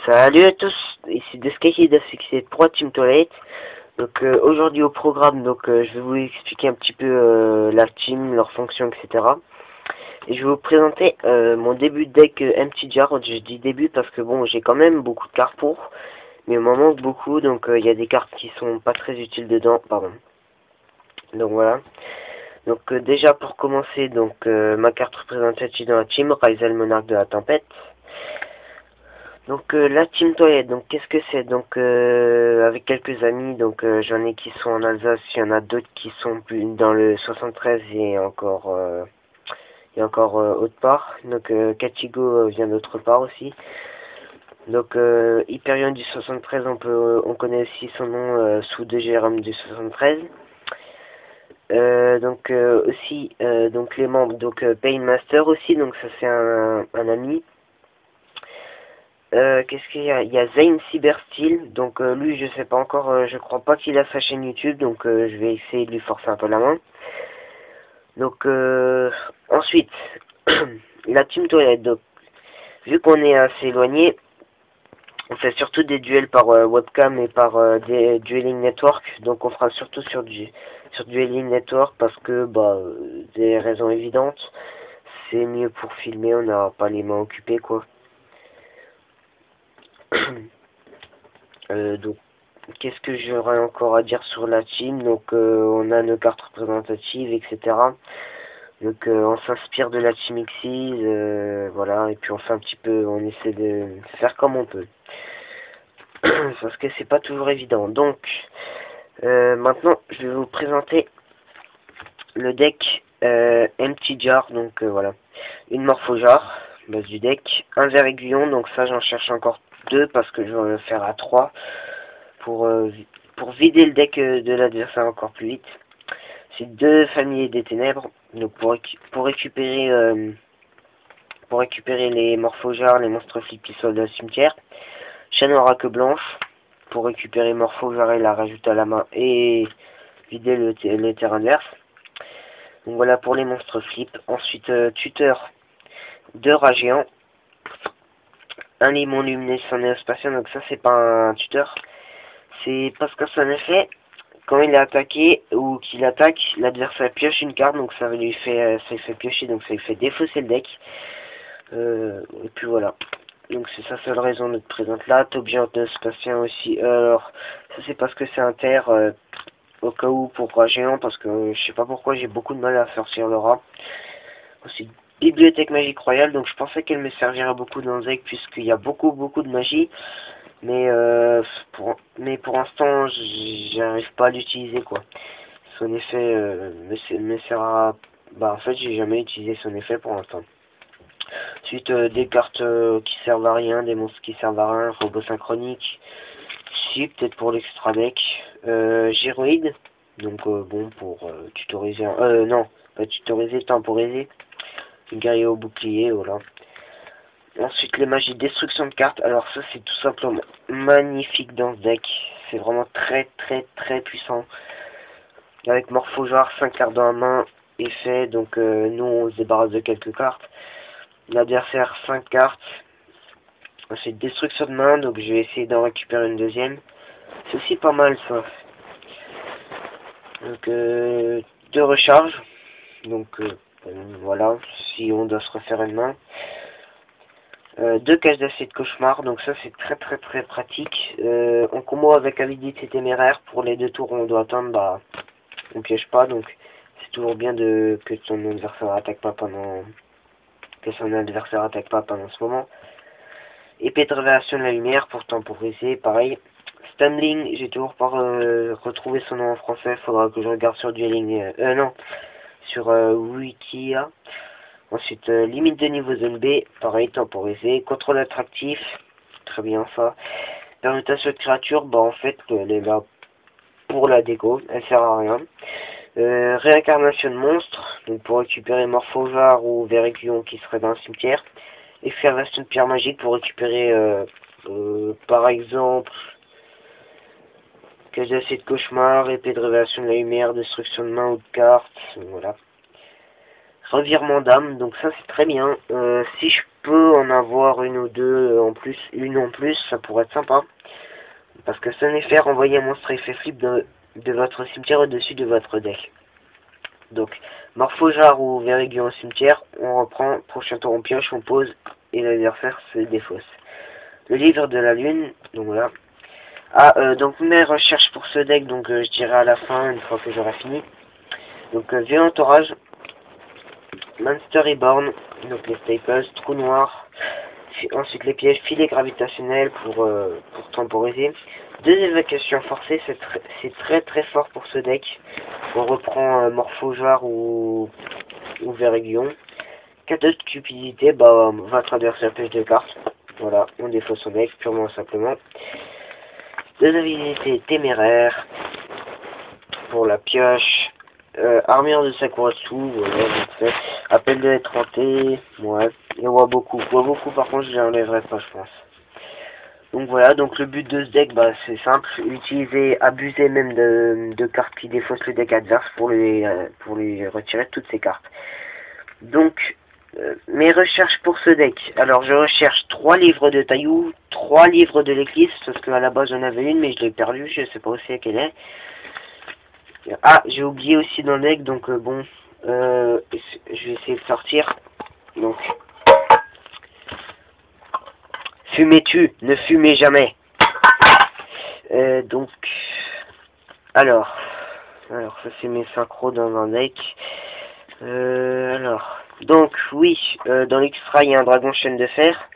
Salut à tous, ici Descaquid pour Team Toilette. Donc aujourd'hui au programme, je vais vous expliquer un petit peu la team, leurs fonctions, etc. Et je vais vous présenter mon début de deck Empty Jar. Je dis début parce que bon, j'ai quand même beaucoup de cartes pour, mais il m'en manque beaucoup, donc il y a des cartes qui sont pas très utiles dedans, pardon. Donc voilà. Donc déjà pour commencer, ma carte représentative dans la team, Ryzel Monarque de la Tempête. Donc la team toilette, donc qu'est-ce que c'est? Donc avec quelques amis, j'en ai qui sont en Alsace, il y en a d'autres qui sont plus dans le 73 et encore autre part. Donc Katigo vient d'autre part aussi. Donc Hyperion du 73, on connaît aussi son nom sous de Jérôme du 73. Aussi les membres, Painmaster aussi, donc ça c'est un ami. Qu'est-ce qu'il y a? Il y a Zane Cybersteel, donc lui je sais pas encore, je crois pas qu'il a sa chaîne YouTube, donc je vais essayer de lui forcer un peu la main. Donc ensuite, la team toilette, donc vu qu'on est assez éloigné, on fait surtout des duels par webcam et par des dueling network, donc on fera surtout sur dueling network parce que des raisons évidentes, c'est mieux pour filmer, on n'a pas les mains occupées quoi. Donc qu'est-ce que j'aurais encore à dire sur la team? Donc on a nos cartes représentatives, etc. Donc on s'inspire de la team Xyz, voilà, et puis on fait un petit peu, on essaie de faire comme on peut. Parce que c'est pas toujours évident. Donc maintenant je vais vous présenter le deck Empty Jar, donc voilà. Une Morphojar, base du deck, un verre aiguillon, donc ça j'en cherche encore deux parce que je vais le faire à 3. Pour vider le deck de l'adversaire encore plus vite. C'est deux familles des ténèbres. Donc pour récupérer les morphojars, les monstres flip qui sont dans le cimetière. Chaîne oracle blanche pour récupérer morphojar et la rajouter à la main et vider le terrain adverse. Donc voilà pour les monstres flip. Ensuite tuteur de rat géant. Un limon luminescent néospatien, donc ça c'est pas un tuteur. C'est parce que son effet, quand il est attaqué ou qu'il attaque, l'adversaire pioche une carte, donc ça lui fait piocher, donc ça lui fait défausser le deck. Et puis voilà. Donc c'est sa seule raison de te présenter là. T'objet spatien aussi. Alors ça c'est parce que c'est un terre au cas où pour rat géant, parce que je sais pas pourquoi j'ai beaucoup de mal à sortir le rat. Ensuite bibliothèque magique royale, donc je pensais qu'elle me servirait beaucoup dans le deck puisqu'il y a beaucoup de magie. Mais pour l'instant j'arrive pas à l'utiliser quoi. Son effet me sert à... en fait j'ai jamais utilisé son effet pour l'instant. Ensuite des cartes qui servent à rien, des monstres qui servent à rien, robot synchronique. Si peut-être pour l'extra deck. Gyroïde. Donc bon pour tutoriser. Non, pas tutoriser, temporiser. Guerrier au bouclier, voilà. Ensuite les magies destruction de cartes, alors ça c'est tout simplement magnifique dans ce deck, c'est vraiment très puissant. Avec Morphojar, 5 cartes dans la main, effet, donc nous on se débarrasse de quelques cartes. L'adversaire 5 cartes, ensuite destruction de main, donc je vais essayer d'en récupérer une deuxième. C'est aussi pas mal ça. Donc 2 recharges, donc voilà, si on doit se refaire une main. 2 caches d'acier de cauchemar, donc ça c'est très pratique. En combo avec avidité téméraire, pour les 2 tours on doit attendre, on piège pas, donc c'est toujours bien que son adversaire attaque pas pendant ce moment. Épée de révélation de la lumière pour temporiser, pareil. Stumbling, j'ai toujours pas retrouvé son nom en français, faudra que je regarde sur Dueling, non, sur Wikia. Ensuite, limite de niveau zone B, pareil, temporisé. Contrôle attractif, très bien ça. Permutation de créature, en fait, elle est là pour la déco, elle sert à rien. Réincarnation de monstre, donc pour récupérer Morphojar ou Veriguillon qui serait dans le cimetière. Effervescence de pierre magique pour récupérer, par exemple, cage d'acier de cauchemar, épée de révélation de la lumière, destruction de main ou de carte, voilà. Revirement d'âme, donc ça c'est très bien. Si je peux en avoir une ou deux en plus, ça pourrait être sympa. Parce que Sonnefer envoie un monstre effet flip de votre cimetière au-dessus de votre deck. Donc, Morphojar ou Veriguion au cimetière, on reprend, prochain tour on pioche, on pose, et l'adversaire se défausse. Le livre de la lune, donc voilà. Ah, donc mes recherches pour ce deck, donc je dirai à la fin, une fois que j'aurai fini. Donc, Violent Orage, Monster Reborn, donc les staples, Trou Noir, ensuite les pièges, filet gravitationnel pour temporiser. 2 évacuations forcées, c'est très fort pour ce deck. On reprend Morphojar ou Veriguion. 4 de cupidité, bah votre adversaire pêche 2 cartes. Voilà, on défausse son deck purement simplement. 2 habilités téméraires pour la pioche. Armure de Sakuratsu, voilà, appel de être hanté, ouais, et Waboku. Waboku par contre je l'enlèverai pas je pense. Donc voilà, donc le but de ce deck, bah c'est simple, abuser même de cartes qui défaussent le deck adverse pour les retirer toutes ces cartes. Donc mes recherches pour ce deck, alors je recherche 3 livres de Taillou, 3 livres de l'éclipse, parce qu'à la base j'en avais une mais je l'ai perdue, je sais pas aussi laquelle est. Ah, j'ai oublié aussi dans le deck, donc bon, je vais essayer de sortir. Donc, fumez-tu, ne fumez jamais. Donc, alors ça c'est mes synchros dans un deck. Donc oui, dans l'extra il y a un dragon chaîne de fer,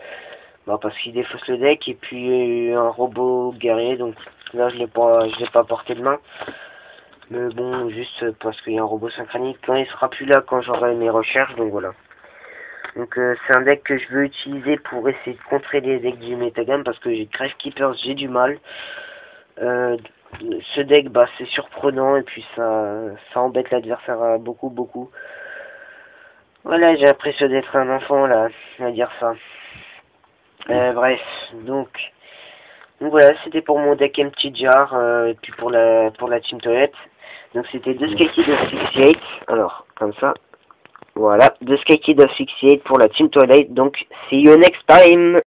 bah, parce qu'il défausse le deck, et puis un robot guerrier, donc là je l'ai pas porté de main. Mais bon, juste parce qu'il y a un robot synchronique. Quand il sera plus là, quand j'aurai mes recherches, donc voilà. Donc c'est un deck que je veux utiliser pour essayer de contrer les decks du metagame, parce que j'ai Grave Keepers, j'ai du mal. Ce deck, bah c'est surprenant, et puis ça embête l'adversaire beaucoup. Voilà, j'ai l'impression d'être un enfant là, à dire ça. Bref, donc voilà, c'était pour mon deck Empty Jar, et puis pour la Team Toilette. Donc c'était 2 Sky Kid of 68, alors comme ça, voilà, 2 Sky Kid of 68 pour la Team Toilette, donc see you next time.